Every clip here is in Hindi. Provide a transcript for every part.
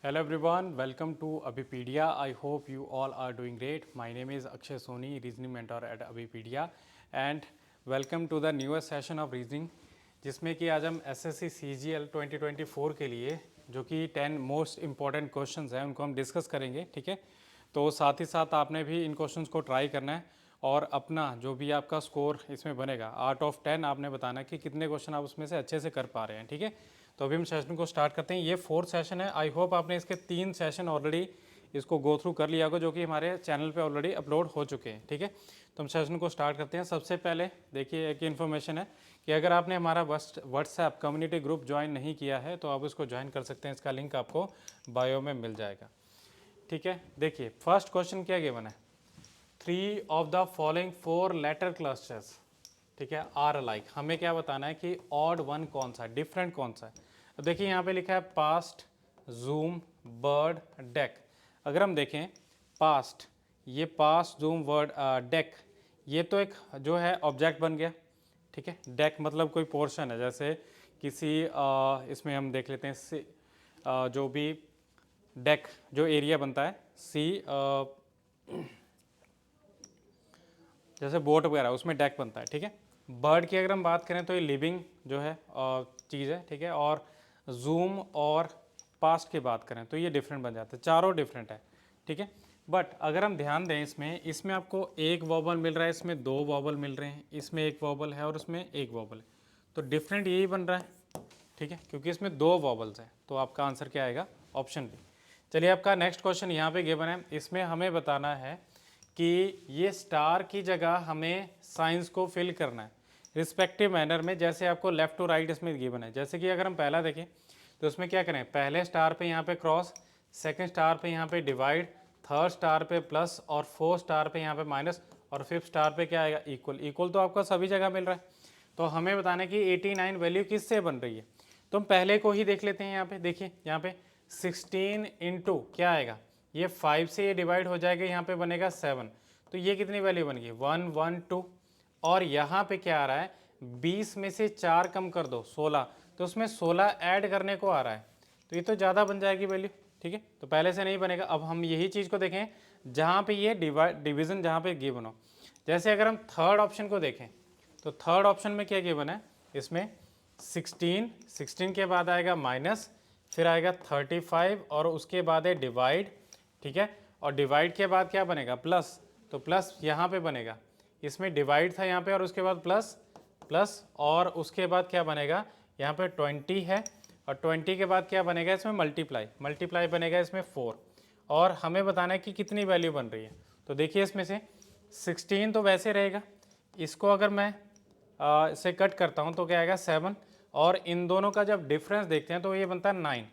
Hello everyone, welcome to Abipedia. I hope you all are doing great. My name is Akshay Soni, Reasoning Mentor at Abipedia and welcome to the newest session of Reasoning जिसमें कि आज हम SSC CGL 2024 के लिए जो कि 10 मोस्ट इम्पॉर्टेंट क्वेश्चंस हैं उनको हम डिस्कस करेंगे, ठीक है। तो साथ ही साथ आपने भी इन क्वेश्चंस को ट्राई करना है और अपना जो भी आपका स्कोर इसमें बनेगा आउट ऑफ 10 आपने बताना है कि कितने क्वेश्चन आप उसमें से अच्छे से कर पा रहे हैं, ठीक है। तो अभी हम सेशन को स्टार्ट करते हैं। ये 4th सेशन है। आई होप आपने इसके 3 सेशन ऑलरेडी इसको गो थ्रू कर लिया होगा जो कि हमारे चैनल पे ऑलरेडी अपलोड हो चुके हैं, ठीक है। तो हम सेशन को स्टार्ट करते हैं। सबसे पहले देखिए एक इन्फॉर्मेशन है कि अगर आपने हमारा व्हाट्सएप कम्युनिटी ग्रुप ज्वाइन नहीं किया है तो आप उसको ज्वाइन कर सकते हैं। इसका लिंक आपको बायो में मिल जाएगा, ठीक है। देखिए फर्स्ट क्वेश्चन क्या गिवन है, 3 of the following 4 letter clusters, ठीक है, आर अलाइक। हमें क्या बताना है कि ऑड वन कौन सा है, डिफरेंट कौन सा है। अब देखिए यहाँ पे लिखा है पास्ट, जूम, बर्ड, डेक। अगर हम देखें पास्ट, ये पास्ट, जूम, वर्ड, डेक, ये तो एक जो है ऑब्जेक्ट बन गया, ठीक है। डेक मतलब कोई पोर्शन है, जैसे किसी इसमें हम देख लेते हैं जो भी डेक जो एरिया बनता है जैसे बोट वगैरह उसमें डेक बनता है, ठीक है। बर्ड की अगर हम बात करें तो ये लिविंग जो है चीज़ है, ठीक है। और जूम और पास्ट की बात करें तो ये डिफरेंट बन जाते हैं, चारों डिफरेंट है, ठीक है। बट अगर हम ध्यान दें इसमें आपको एक वॉबल मिल रहा है, इसमें 2 वॉबल मिल रहे हैं, इसमें एक वॉबल है और उसमें एक वॉबल है, तो डिफरेंट यही बन रहा है, ठीक है, क्योंकि इसमें 2 वॉबल्स हैं। तो आपका आंसर क्या आएगा, ऑप्शन बी। चलिए आपका नेक्स्ट क्वेश्चन यहाँ पे गिवन है। इसमें हमें बताना है कि ये स्टार की जगह हमें साइंस को फिल करना है रिस्पेक्टिव मैनर में, जैसे आपको लेफ्ट टू राइट इसमें गिवन है। जैसे कि अगर हम पहला देखें तो उसमें क्या करें, पहले स्टार पे यहाँ पे क्रॉस, सेकंड स्टार पे यहाँ पे डिवाइड, थर्ड स्टार पे प्लस और फोर्थ स्टार पे यहाँ पे माइनस और फिफ्थ स्टार पे क्या आएगा, इक्वल। इक्वल तो आपका सभी जगह मिल रहा है। तो हमें बताना है कि 89 वैल्यू किससे बन रही है। तो हम पहले को ही देख लेते हैं। यहाँ पे देखिए, यहाँ पे 16 इंटू क्या आएगा, ये 5 से ये डिवाइड हो जाएगा, यहाँ पे बनेगा 7। तो ये कितनी वैल्यू बन गई, 1 1 2। और यहाँ पे क्या आ रहा है, 20 में से 4 कम कर दो 16, तो उसमें 16 ऐड करने को आ रहा है, तो ये तो ज़्यादा बन जाएगी वैल्यू, ठीक है। तो पहले से नहीं बनेगा। अब हम यही चीज़ को देखें जहाँ पे ये डिवीज़न जहाँ पे गिवन हो। जैसे अगर हम थर्ड ऑप्शन को देखें तो थर्ड ऑप्शन में क्या गिवन है, इसमें 16 के बाद आएगा माइनस, फिर आएगा 35 और उसके बाद है डिवाइड, ठीक है। और डिवाइड के बाद क्या बनेगा, प्लस। तो प्लस यहाँ पे बनेगा, इसमें डिवाइड था यहाँ पे और उसके बाद प्लस प्लस, और उसके बाद क्या बनेगा, यहाँ पे 20 है और 20 के बाद क्या बनेगा, इसमें मल्टीप्लाई बनेगा इसमें 4। और हमें बताना है कि कितनी वैल्यू बन रही है। तो देखिए इसमें से 16 तो वैसे रहेगा, इसको अगर मैं इसे कट करता हूँ तो क्या आएगा 7, और इन दोनों का जब डिफरेंस देखते हैं तो ये बनता है 9,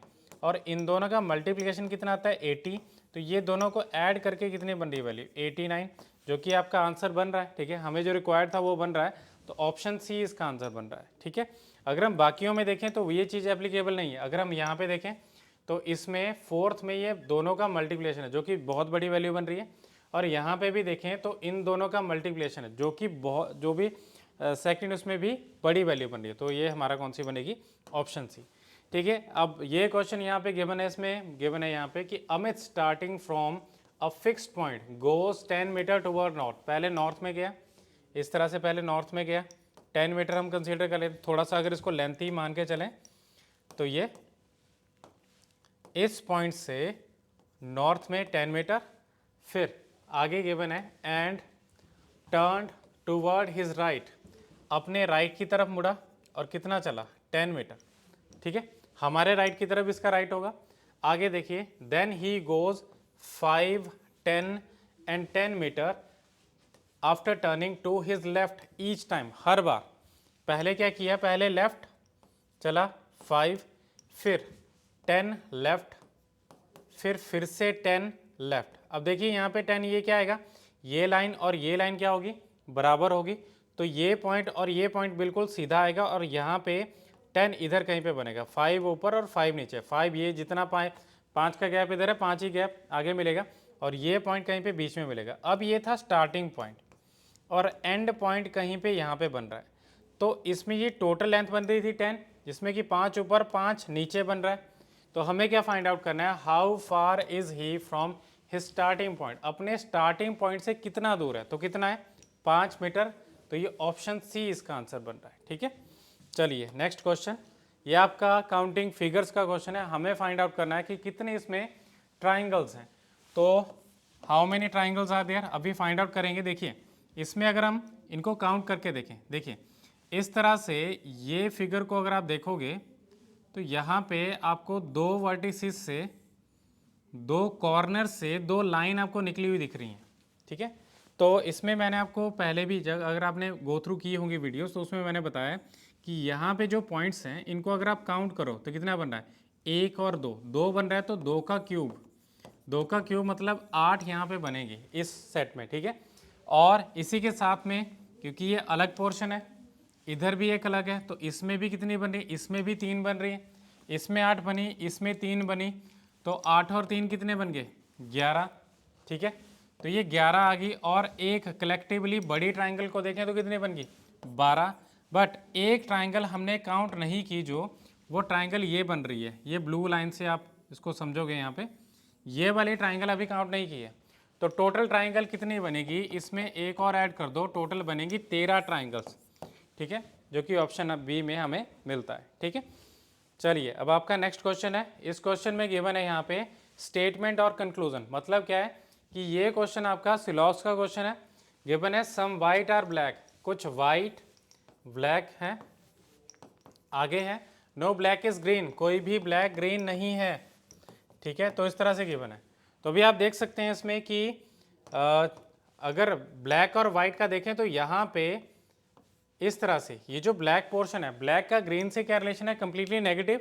और इन दोनों का मल्टीप्लिकेशन कितना आता है 80। तो ये दोनों को ऐड करके कितनी बन रही है वैल्यू, 89, जो कि आपका आंसर बन रहा है, ठीक है। हमें जो रिक्वायर्ड था वो बन रहा है, तो ऑप्शन सी इसका आंसर बन रहा है, ठीक है। अगर हम बाकियों में देखें तो ये चीज़ एप्लीकेबल नहीं है। अगर हम यहाँ पे देखें तो इसमें फोर्थ में ये दोनों का मल्टीप्लिकेशन है जो कि बहुत बड़ी वैल्यू बन रही है, और यहाँ पे भी देखें तो इन दोनों का मल्टीप्लिकेशन है जो कि बहुत, जो भी सेकंड उसमें भी बड़ी वैल्यू बन रही है। तो ये हमारा कौन सी बनेगी, ऑप्शन सी, ठीक है। अब ये क्वेश्चन यहाँ पे गिवन है, इसमें गिवन है यहाँ पे कि Amit starting from a fixed point goes 10 metre toward north. पहले नॉर्थ में गया, इस तरह से पहले नॉर्थ में गया, 10 मीटर हम कंसीडर कर लेते, थोड़ा सा अगर इसको लेंथी मान के चलें तो ये इस पॉइंट से नॉर्थ में 10 मीटर, फिर आगे गिवन है and turn toward his right, अपने राइट की तरफ मुड़ा और कितना चला, 10 मीटर, ठीक है। हमारे राइट की तरफ इसका राइट होगा। आगे देखिए, then he goes 5 10 and 10 metre after turning to his left each time. हर बार पहले क्या किया, पहले लेफ्ट चला 5, फिर 10 लेफ्ट, फिर से 10 लेफ्ट। अब देखिए यहाँ पे 10, ये क्या आएगा, ये लाइन और ये लाइन क्या होगी, बराबर होगी। तो ये पॉइंट और ये पॉइंट बिल्कुल सीधा आएगा, और यहाँ पे 10 इधर कहीं पे बनेगा, 5 ऊपर और 5 नीचे। 5 ये जितना 5 का गैप इधर है, 5 ही गैप आगे मिलेगा, और ये पॉइंट कहीं पे बीच में मिलेगा। अब ये था स्टार्टिंग पॉइंट, और एंड पॉइंट कहीं पे यहाँ पे बन रहा है। तो इसमें ये टोटल लेंथ बन रही थी 10, जिसमें कि 5 ऊपर 5 नीचे बन रहा है। तो हमें क्या फाइंड आउट करना है, how far is he from his starting point, अपने स्टार्टिंग पॉइंट से कितना दूर है, तो कितना है 5 मीटर। तो ये ऑप्शन सी इसका आंसर बन रहा है, ठीक है। चलिए नेक्स्ट क्वेश्चन, ये आपका काउंटिंग फिगर्स का क्वेश्चन है। हमें फाइंड आउट करना है कि कितने इसमें ट्राइंगल्स हैं। तो how many triangles are there, अभी फाइंड आउट करेंगे। देखिए इसमें अगर हम इनको काउंट करके देखें, देखिए इस तरह से ये फिगर को अगर आप देखोगे तो यहाँ पे आपको दो वर्टिसेस से, दो कॉर्नर से दो लाइन आपको निकली हुई दिख रही हैं, ठीक है। तो इसमें मैंने आपको पहले भी अगर आपने गो थ्रू की होंगी वीडियोस, तो उसमें मैंने बताया कि यहाँ पे जो पॉइंट्स हैं इनको अगर आप काउंट करो तो कितना बन रहा है, 1 और 2, 2 बन रहा है, तो 2 का क्यूब, 2 का क्यूब मतलब 8 यहाँ पे बनेंगे इस सेट में, ठीक है। और इसी के साथ में क्योंकि ये अलग पोर्शन है, इधर भी एक अलग है, तो इसमें भी कितनी बन रही है, इसमें भी 3 बन रही है, इसमें 8 बनी, इसमें 3 बनी, तो 8 और 3 कितने बन गए 11, ठीक है। तो ये 11 आ गई, और एक कलेक्टिवली बड़ी ट्राइंगल को देखें तो कितने बन गई 12। बट एक ट्राइंगल हमने काउंट नहीं की, जो वो ट्राइंगल ये बन रही है, ये ब्लू लाइन से आप इसको समझोगे यहाँ पे, ये वाली ट्राइंगल अभी काउंट नहीं की है। तो टोटल ट्राइंगल कितनी बनेगी, इसमें एक और ऐड कर दो, टोटल बनेगी 13 ट्राइंगल्स, ठीक है, जो कि ऑप्शन बी में हमें मिलता है, ठीक है। चलिए अब आपका नेक्स्ट क्वेश्चन है। इस क्वेश्चन में गिवन है यहाँ पे स्टेटमेंट और कंक्लूजन। मतलब क्या है कि ये क्वेश्चन आपका सिलॉक्स का क्वेश्चन है। गिवन है सम वाइट आर ब्लैक, कुछ वाइट ब्लैक है, आगे है नो ब्लैक इज ग्रीन, कोई भी ब्लैक ग्रीन नहीं है, ठीक है। तो इस तरह से गिवन है। तो अभी आप देख सकते हैं इसमें कि अगर ब्लैक और वाइट का देखें तो यहाँ पे इस तरह से ये जो ब्लैक पोर्शन है, ब्लैक का ग्रीन से क्या रिलेशन है, कंप्लीटली नेगेटिव।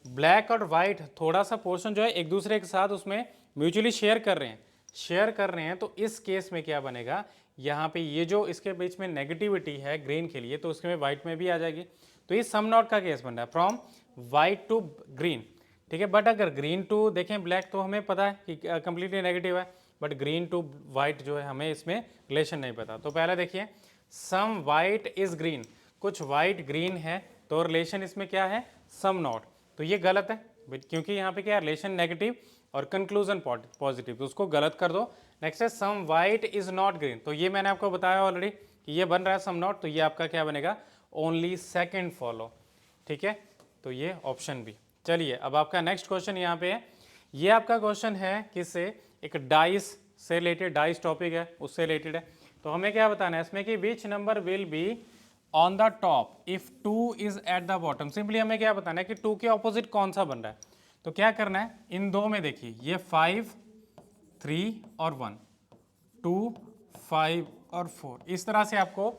ब्लैक और वाइट थोड़ा सा पोर्शन जो है एक दूसरे के साथ उसमें म्यूचुअली शेयर कर रहे हैं, तो इस केस में क्या बनेगा, यहाँ पे ये जो इसके बीच में नेगेटिविटी है ग्रीन के लिए, तो उसके में वाइट में भी आ जाएगी। तो ये सम नॉट का केस बन रहा है, फ्रॉम वाइट टू ग्रीन, ठीक है। बट अगर ग्रीन टू देखें ब्लैक, तो हमें पता है कि कंप्लीटली नेगेटिव है, बट ग्रीन टू वाइट जो है हमें इसमें रिलेशन नहीं पता। तो पहले देखिए सम वाइट इज ग्रीन, कुछ वाइट ग्रीन है, तो रिलेशन इसमें क्या है सम नॉट, तो ये गलत है क्योंकि यहाँ पे क्या है रिलेशन नेगेटिव और कंक्लूजन पॉजिटिव, तो उसको गलत कर दो। नेक्स्ट है some white is not green, तो ये मैंने आपको बताया ऑलरेडी कि ये बन रहा है सम नॉट, तो ये आपका क्या बनेगा ओनली सेकेंड फॉलो, ठीक है। तो ये ऑप्शन बी। चलिए अब आपका नेक्स्ट क्वेश्चन यहाँ पे है। ये आपका क्वेश्चन है किससे, एक डाइस से रिलेटेड, डाइस टॉपिक है उससे रिलेटेड है। तो हमें क्या बताना है इसमें कि which number will be on the top if 2 is at the bottom. Simply हमें क्या बताना है कि 2 के ऑपोजिट कौन सा बन रहा है। तो क्या करना है, इन दो में देखिए ये 5, 3 और 1, 2, 5 और 4, इस तरह से आपको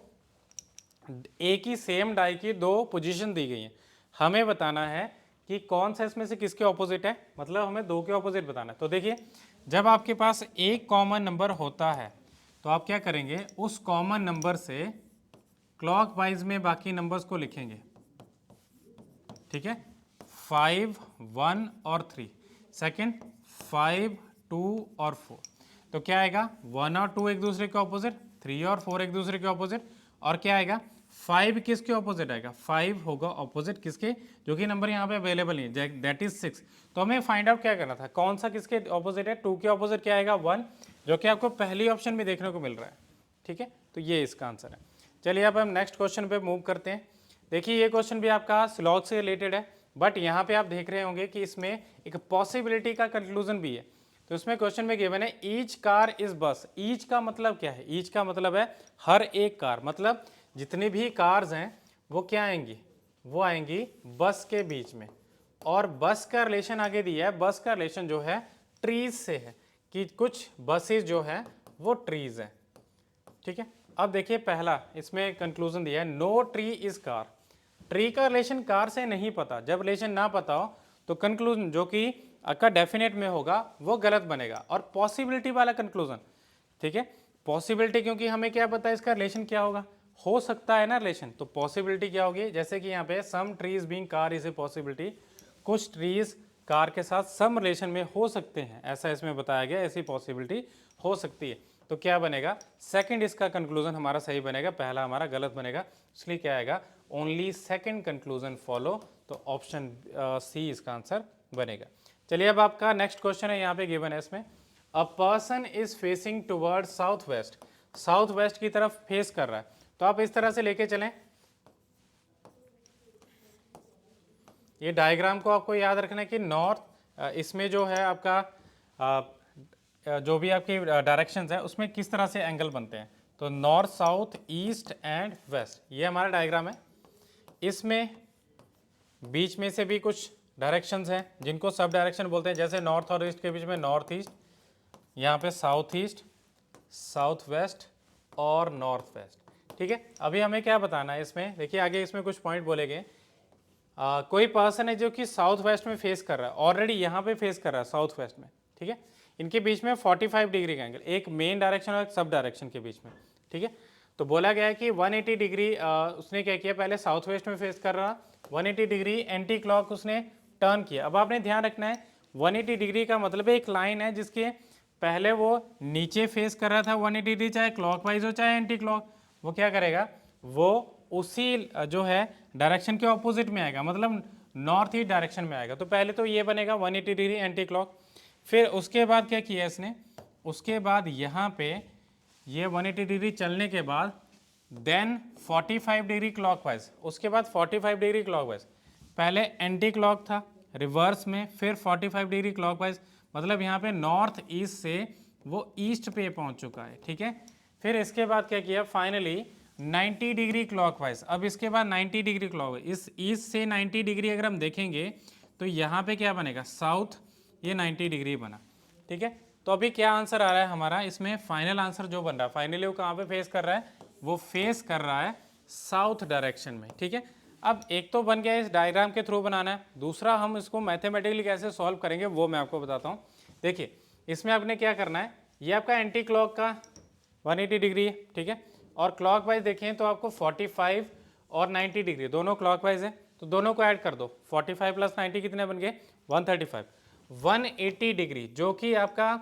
एक ही सेम डाई की दो पोजीशन दी गई हैं। हमें बताना है कि कौन सा इसमें से किसके ऑपोजिट है, मतलब हमें दो के ऑपोजिट बताना है। तो देखिए जब आपके पास एक कॉमन नंबर होता है तो आप क्या करेंगे, उस कॉमन नंबर से क्लॉकवाइज में बाकी नंबर्स को लिखेंगे, ठीक है। 5, 1 और 3, सेकेंड 5, 2 और 4, तो क्या आएगा 1 और 2 एक दूसरे के ऑपोजिट, 3 और 4 एक दूसरे के ऑपोजिट, और क्या आएगा 5 किसके ऑपोजिट आएगा, 5 होगा ऑपोजिट किसके, जो कि नंबर यहाँ पे अवेलेबल नहीं है, दैट इज 6। तो हमें फाइंड आउट क्या करना था, कौन सा किसके ऑपोजिट है, 2 के ऑपोजिट क्या आएगा 1, जो कि आपको पहली ऑप्शन में देखने को मिल रहा है, ठीक है। तो ये इसका आंसर है। चलिए अब हम नेक्स्ट क्वेश्चन पे मूव करते हैं। देखिए ये क्वेश्चन भी आपका स्लॉग से रिलेटेड है, बट यहाँ पे आप देख रहे होंगे कि इसमें एक पॉसिबिलिटी का कंक्लूजन भी है। तो इसमें क्वेश्चन में गिवन है ईच कार इज बस। ईच का मतलब क्या है, ईच का मतलब है हर एक कार, मतलब जितनी भी कार्स हैं वो क्या आएंगी, वो आएंगी बस के बीच में। और बस का रिलेशन आगे दिया है, बस का रिलेशन जो है ट्रीज से है, कि कुछ बसेस जो है वो ट्रीज हैं, ठीक है। अब देखिए पहला इसमें कंक्लूजन दिया है no tree is car. Tree का रिलेशन कार से नहीं पता, जब रिलेशन ना पता हो तो कंक्लूजन जो कि आपका डेफिनेट में होगा वो गलत बनेगा। और पॉसिबिलिटी वाला कंक्लूजन, ठीक है, पॉसिबिलिटी क्योंकि हमें क्या पता है इसका रिलेशन क्या होगा, हो सकता है ना रिलेशन, तो पॉसिबिलिटी क्या होगी, जैसे कि यहाँ पे some trees being car is a possibility, कुछ ट्रीज कार के साथ सम रिलेशन में हो सकते हैं, ऐसा इसमें बताया गया, ऐसी पॉसिबिलिटी हो सकती है। तो क्या बनेगा सेकंड, इसका कंक्लूजन हमारा सही बनेगा, पहला हमारा गलत बनेगा, इसलिए क्या आएगा ओनली सेकंड कंक्लूजन फॉलो। तो ऑप्शन सी इसका आंसर बनेगा। चलिए अब आपका नेक्स्ट क्वेश्चन है, यहाँ पे गिवन है इसमें, a person is facing toward south west, south west की तरफ फेस कर रहा है। तो आप इस तरह से लेके चलें, ये डायग्राम को आपको याद रखना है कि नॉर्थ, इसमें जो है आपका जो भी आपकी डायरेक्शंस है उसमें किस तरह से एंगल बनते हैं। तो north, south, east and west, ये हमारा डायग्राम है। इसमें बीच में से भी कुछ डायरेक्शंस हैं जिनको सब डायरेक्शन बोलते हैं, जैसे नॉर्थ और ईस्ट के बीच में नॉर्थ ईस्ट, यहाँ पे साउथ ईस्ट, साउथ वेस्ट और नॉर्थ वेस्ट। ठीक है, अभी हमें क्या बताना है इसमें, देखिए आगे इसमें कुछ पॉइंट बोले गए। कोई पर्सन है जो कि साउथ वेस्ट में फेस कर रहा है, ऑलरेडी यहाँ पे फेस कर रहा है साउथ वेस्ट में। ठीक है, इनके बीच में 45 डिग्री का एंगल, एक मेन डायरेक्शन और एक सब डायरेक्शन के बीच में। ठीक है, तो बोला गया है कि 180 डिग्री उसने क्या किया, पहले साउथ वेस्ट में फेस कर रहा, 180 डिग्री एंटी क्लॉक उसने टर्न किया। अब आपने ध्यान रखना है 180 डिग्री का मतलब एक लाइन है जिसके पहले वो नीचे फेस कर रहा था 180 डिग्री, चाहे क्लॉकवाइज हो चाहे एंटी क्लॉक, वो क्या करेगा, वो उसी जो है डायरेक्शन के ऑपोजिट में आएगा, मतलब नॉर्थ ईस्ट डायरेक्शन में आएगा। तो पहले तो ये बनेगा 180 डिग्री एंटी क्लॉक। फिर उसके बाद क्या किया इसने, उसके बाद यहाँ पे ये 180 डिग्री चलने के बाद देन 45 डिग्री क्लॉकवाइज, उसके बाद 45 डिग्री क्लॉकवाइज, पहले एंटी क्लॉक था रिवर्स में, फिर 45 डिग्री क्लॉकवाइज, मतलब यहाँ पे नॉर्थ ईस्ट से वो ईस्ट पे पहुँच चुका है। ठीक है, फिर इसके बाद क्या किया, फाइनली 90 डिग्री क्लॉकवाइज। अब इसके बाद 90 डिग्री क्लॉकवाइज, इस ईस्ट से 90 डिग्री अगर हम देखेंगे तो यहाँ पे क्या बनेगा, साउथ, ये 90 डिग्री बना। ठीक है, तो अभी क्या आंसर आ रहा है हमारा इसमें, फाइनल आंसर जो बन रहा है, फाइनली वो कहाँ पे फेस कर रहा है, वो फेस कर रहा है साउथ डायरेक्शन में। ठीक है, अब एक तो बन गया इस डायग्राम के थ्रू बनाना है, दूसरा हम इसको मैथमेटिकली कैसे सॉल्व करेंगे वो मैं आपको बताता हूँ। देखिए इसमें आपने क्या करना है, ये आपका एंटी क्लॉक का 180 डिग्री है। ठीक है, और क्लॉक वाइज देखें तो आपको 45 और 90 डिग्री दोनों क्लॉक वाइज है, तो दोनों को ऐड कर दो, 45 प्लस 90 कितने बन गए, 135। 180 डिग्री जो कि आपका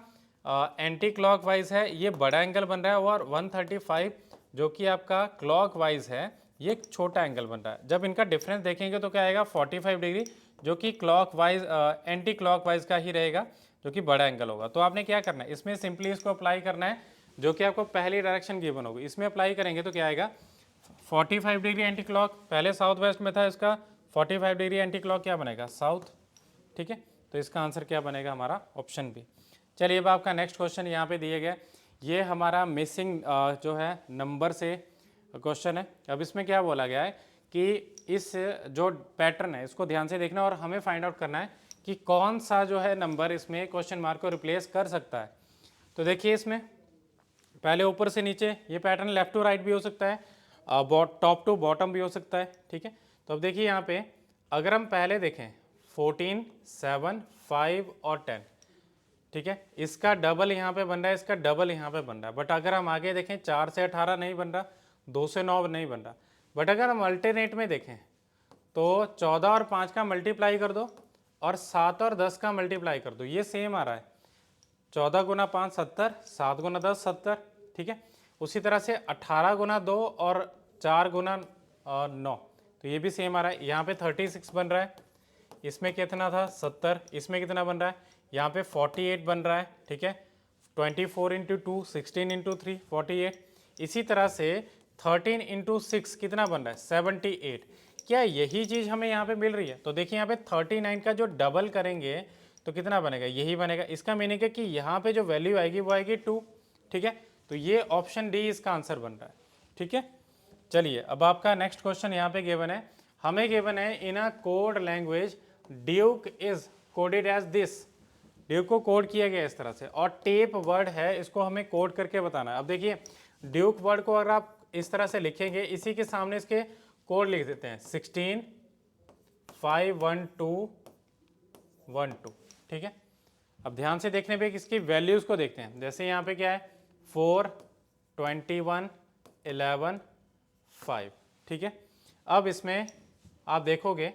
एंटी क्लॉक वाइज है, ये बड़ा एंगल बन रहा है, और 135 जो कि आपका क्लॉक वाइज है, ये एक छोटा एंगल बन रहा है। जब इनका डिफरेंस देखेंगे तो क्या आएगा, 45 डिग्री जो कि clock wise anti clock wise का ही रहेगा, जो कि बड़ा एंगल होगा। तो आपने क्या करना है, इसमें सिंपली इसको अप्लाई करना है, जो कि आपको पहली डायरेक्शन गिवन होगी, इसमें अप्लाई करेंगे तो क्या आएगा, 45 डिग्री एंटी क्लॉक, पहले साउथ वेस्ट में था, इसका 45 डिग्री एंटी क्लॉक क्या बनेगा, साउथ। ठीक है, तो इसका आंसर क्या बनेगा हमारा, ऑप्शन बी। चलिए अब आपका नेक्स्ट क्वेश्चन यहाँ पे दिए गए, ये हमारा मिसिंग जो है नंबर से क्वेश्चन है। अब इसमें क्या बोला गया है कि इस जो पैटर्न है इसको ध्यान से देखना और हमें फाइंड आउट करना है कि कौन सा जो है नंबर इसमें क्वेश्चन मार्क को रिप्लेस कर सकता है। तो देखिए इसमें पहले ऊपर से नीचे, ये पैटर्न लेफ्ट टू राइट भी हो सकता है, टॉप टू बॉटम भी हो सकता है। ठीक है, तो अब देखिए यहाँ पे अगर हम पहले देखें 14, 7, 5 और 10, ठीक है, इसका डबल यहाँ पे बन रहा है, इसका डबल यहाँ पे बन रहा है। बट अगर हम आगे देखें 4 से 18 नहीं बन रहा, 2 से 9 नहीं बन रहा। बट अगर हम अल्टरनेट में देखें तो 14 और 5 का मल्टीप्लाई कर दो और 7 और 10 का मल्टीप्लाई कर दो, ये सेम आ रहा है, 14 गुना 5 70, 7 गुना 10 70। ठीक है, उसी तरह से 18 गुना 2 और 4 गुना 9, तो ये भी सेम आ रहा है। यहाँ पे 36 बन रहा है, इसमें कितना था 70, इसमें कितना बन रहा है, यहाँ पे 48 बन रहा है। ठीक है, 24 इंटू 2 16 इंटू 3 48, इसी तरह से 13 इंटू 6 कितना बन रहा है 78। क्या यही चीज़ हमें यहाँ पे मिल रही है? तो देखिए यहाँ पे 39 का जो डबल करेंगे तो कितना बनेगा, यही बनेगा। इसका मीनिंग है कि यहाँ पे जो वैल्यू आएगी वो आएगी 2। ठीक है, तो ये ऑप्शन डी इसका आंसर बन रहा है। ठीक है, चलिए अब आपका नेक्स्ट क्वेश्चन यहाँ पे गिवन है, हमें गिवन है in a code language Duke is coded as this, Duke को कोड किया गया इस तरह से, और टेप वर्ड है, इसको हमें कोड करके बताना है। अब देखिए ड्यूक वर्ड को अगर आप इस तरह से लिखेंगे, इसी के सामने इसके कोड लिख देते हैं 16 5 1 2 1 2। ठीक है, अब ध्यान से देखने पे इसकी वैल्यूज को देखते हैं। जैसे यहाँ पे क्या है 4 21 11 5। ठीक है, अब इसमें आप देखोगे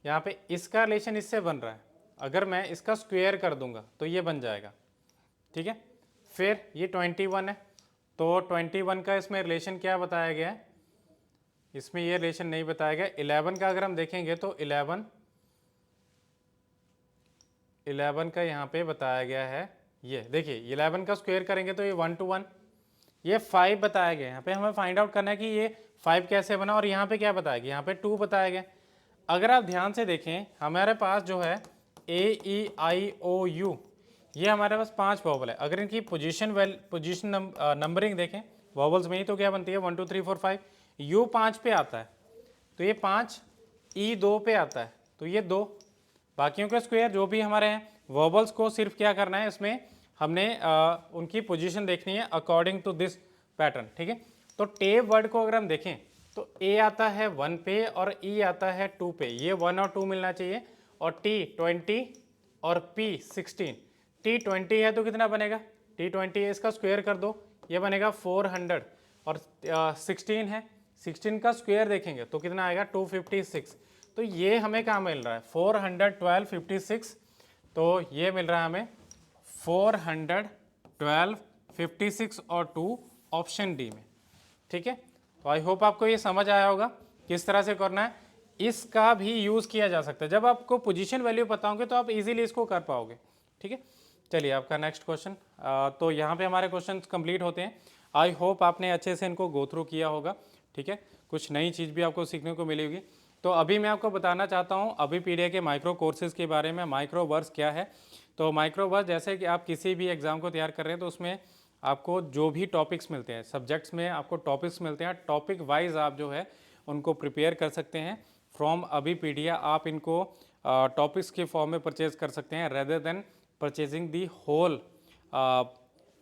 यहाँ पे इसका रिलेशन इससे बन रहा है, अगर मैं इसका स्क्वायर कर दूंगा तो ये बन जाएगा। ठीक है, फिर ये 21 है, तो 21 का इसमें रिलेशन क्या बताया गया है, इसमें ये रिलेशन नहीं बताया गया। 11 का अगर हम देखेंगे तो 11 11 का यहाँ पे बताया गया है, ये देखिए 11 का स्क्वायर करेंगे तो ये 1 to 1, ये 5 बताया गया है। यहाँ पे हमें फाइंड आउट करना है कि ये 5 कैसे बना, और यहाँ पे क्या बताया गया, यहाँ पे 2 बताया गया। अगर आप ध्यान से देखें हमारे पास जो है AEIOU, ये हमारे पास 5 वॉवल है। अगर इनकी पोजीशन नंबरिंग देखें वॉवल्स में ही तो क्या बनती है 1 2 3 4 5, U 5 पे आता है तो ये 5, E 2 पे आता है तो ये 2, बाकियों के स्क्वायर जो भी हमारे हैं वॉवल्स को सिर्फ क्या करना है, इसमें हमने उनकी पोजीशन देखनी है अकॉर्डिंग टू दिस पैटर्न, ठीक है। तो टेप वर्ड को अगर हम देखें तो A आता है 1 पे और E आता है 2 पे, ये 1 और 2 मिलना चाहिए, और T 20 और P 16, T 20 है तो कितना बनेगा, T 20 है इसका स्क्वायर कर दो, ये बनेगा 400, और 16 है, 16 का स्क्वायर देखेंगे तो कितना आएगा 256, तो ये हमें क्या मिल रहा है 412 56, तो ये मिल रहा है हमें 412 56 और 2 ऑप्शन डी में, ठीक है। तो आई होप आपको ये समझ आया होगा किस तरह से करना है। इसका भी यूज़ किया जा सकता है, जब आपको पोजीशन वैल्यू पता होंगे तो आप इजीली इसको कर पाओगे, ठीक है। चलिए आपका नेक्स्ट क्वेश्चन, तो यहाँ पे हमारे क्वेश्चन कंप्लीट होते हैं। आई होप आपने अच्छे से इनको गो थ्रू किया होगा, ठीक है, कुछ नई चीज़ भी आपको सीखने को मिलेगी। तो अभी मैं आपको बताना चाहता हूँ अभिपीडिया के माइक्रो कोर्सेज के बारे में। माइक्रो वर्स क्या है, तो माइक्रो वर्स जैसे कि आप किसी भी एग्ज़ाम को तैयार कर रहे हैं तो उसमें आपको जो भी टॉपिक्स मिलते हैं, सब्जेक्ट्स में आपको टॉपिक्स मिलते हैं, टॉपिक वाइज आप जो है उनको प्रिपेयर कर सकते हैं फ्रॉम अभिपीडिया। आप इनको टॉपिक्स के फॉर्म में परचेज कर सकते हैं rather than purchasing the whole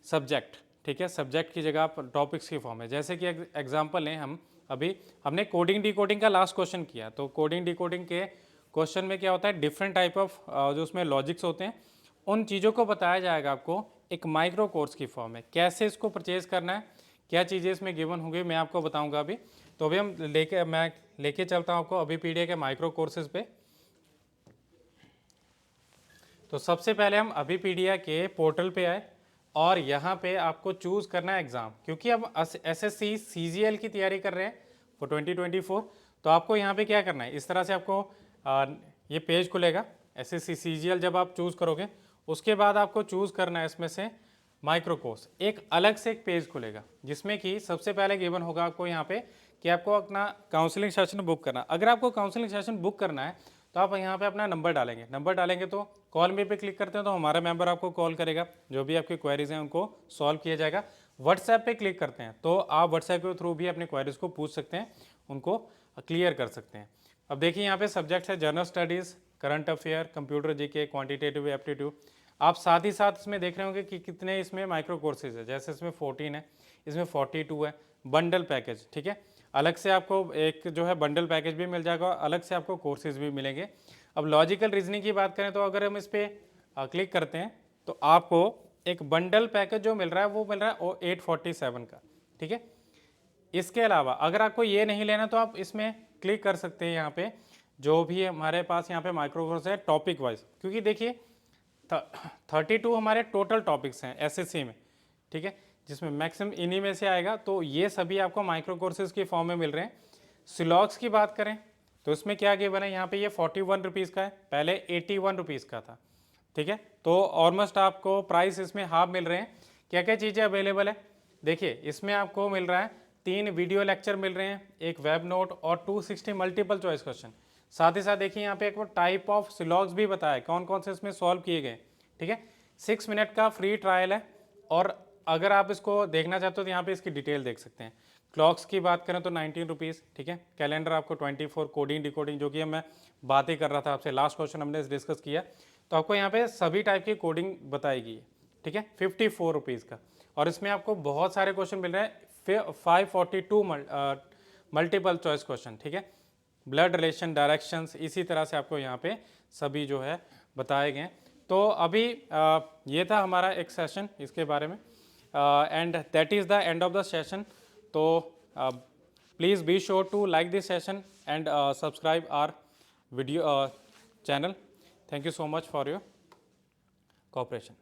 subject, ठीक है। सब्जेक्ट की जगह आप टॉपिक्स की फॉर्म में, जैसे कि एग्जांपल लें, अभी हमने कोडिंग डिकोडिंग का लास्ट क्वेश्चन किया, तो कोडिंग डिकोडिंग के क्वेश्चन में क्या होता है, डिफरेंट टाइप ऑफ जो उसमें लॉजिक्स होते हैं, उन चीज़ों को बताया जाएगा आपको एक माइक्रो कोर्स की फॉर्म में। कैसे इसको परचेज करना है, क्या चीज़ें इसमें गिवन होंगी, मैं आपको बताऊंगा अभी। तो अभी मैं लेके चलता हूँ आपको अभिपीडिया के माइक्रो कोर्सेज पे। तो सबसे पहले हम अभिपीडिया के पोर्टल पे आए और यहाँ पे आपको चूज़ करना है एग्ज़ाम, क्योंकि अब SSC CGL की तैयारी कर रहे हैं फॉर 2024। तो आपको यहाँ पे क्या करना है, इस तरह से आपको ये पेज खुलेगा SSC CGL। जब आप चूज़ करोगे उसके बाद आपको चूज़ करना है इसमें से माइक्रो कोर्स, एक अलग से एक पेज खुलेगा जिसमें कि सबसे पहले गिवन होगा आपको यहाँ पे कि आपको अपना काउंसलिंग सेशन बुक करना। अगर आपको काउंसलिंग सेशन बुक करना है तो आप यहाँ पे अपना नंबर डालेंगे तो कॉल मी पे क्लिक करते हैं तो हमारा मेंबर आपको कॉल करेगा, जो भी आपकी क्वेरीज हैं उनको सॉल्व किया जाएगा। व्हाट्सएप पे क्लिक करते हैं तो आप व्हाट्सएप के थ्रू भी अपनी क्वेरीज को पूछ सकते हैं, उनको क्लियर कर सकते हैं। अब देखिए यहाँ पे सब्जेक्ट है general studies, current affair, computer GK, quantitative aptitude. आप साथ ही साथ इसमें देख रहे होंगे कि कितने इसमें माइक्रो कोर्सेज है, जैसे इसमें 14 है, इसमें 42 है। बंडल पैकेज, ठीक है, अलग से आपको एक जो है बंडल पैकेज भी मिल जाएगा, अलग से आपको कोर्सेज भी मिलेंगे। अब लॉजिकल रीजनिंग की बात करें तो अगर हम इस पर क्लिक करते हैं तो आपको एक बंडल पैकेज जो मिल रहा है वो मिल रहा है 847 का, ठीक है। इसके अलावा अगर आपको ये नहीं लेना तो आप इसमें क्लिक कर सकते हैं, यहाँ पे जो भी हमारे पास यहाँ पे माइक्रो कोर्स है टॉपिक वाइज, क्योंकि देखिए 32 हमारे टोटल टॉपिक्स हैं SSC में, ठीक है, जिसमें मैक्सिमम इन्हीं में से आएगा। तो ये सभी आपको माइक्रो कोर्सेज के फॉर्म में मिल रहे हैं। सिलॉग्स की बात करें तो इसमें क्या गिवन है, यहाँ पे ये 41 रुपीज़ का है, पहले 81 रुपीज़ का था, ठीक है। तो ऑलमोस्ट आपको प्राइस इसमें हाफ मिल रहे हैं। क्या क्या चीज़ें अवेलेबल है, देखिए इसमें आपको मिल रहा है 3 वीडियो लेक्चर मिल रहे हैं, एक वेब नोट और 260 मल्टीपल चॉइस क्वेश्चन। साथ ही साथ देखिए यहाँ पे एक वो टाइप ऑफ सिलॉग्स भी बताया कौन कौन से इसमें सॉल्व किए गए, ठीक है। 6 मिनट का फ्री ट्रायल है, और अगर आप इसको देखना चाहते हो तो यहाँ पे इसकी डिटेल देख सकते हैं। क्लॉक्स की बात करें तो 19 रुपीज़, ठीक है। कैलेंडर आपको 24, कोडिंग डिकोडिंग जो कि मैं बात ही कर रहा था आपसे, लास्ट क्वेश्चन हमने डिस्कस किया, तो आपको यहाँ पे सभी टाइप की कोडिंग बताएगी, ठीक है, 54 रुपीज़ का। और इसमें आपको बहुत सारे क्वेश्चन मिल रहे हैं, 542 मल्टीपल चॉइस क्वेश्चन, ठीक है, ब्लड रिलेशन, डायरेक्शंस, इसी तरह से आपको यहाँ पे सभी जो है बताए गए। तो अभी ये था हमारा एक सेशन इसके बारे में, and that is the end of the session. तो please be sure to like this session and subscribe our video channel. Thank you so much for your cooperation.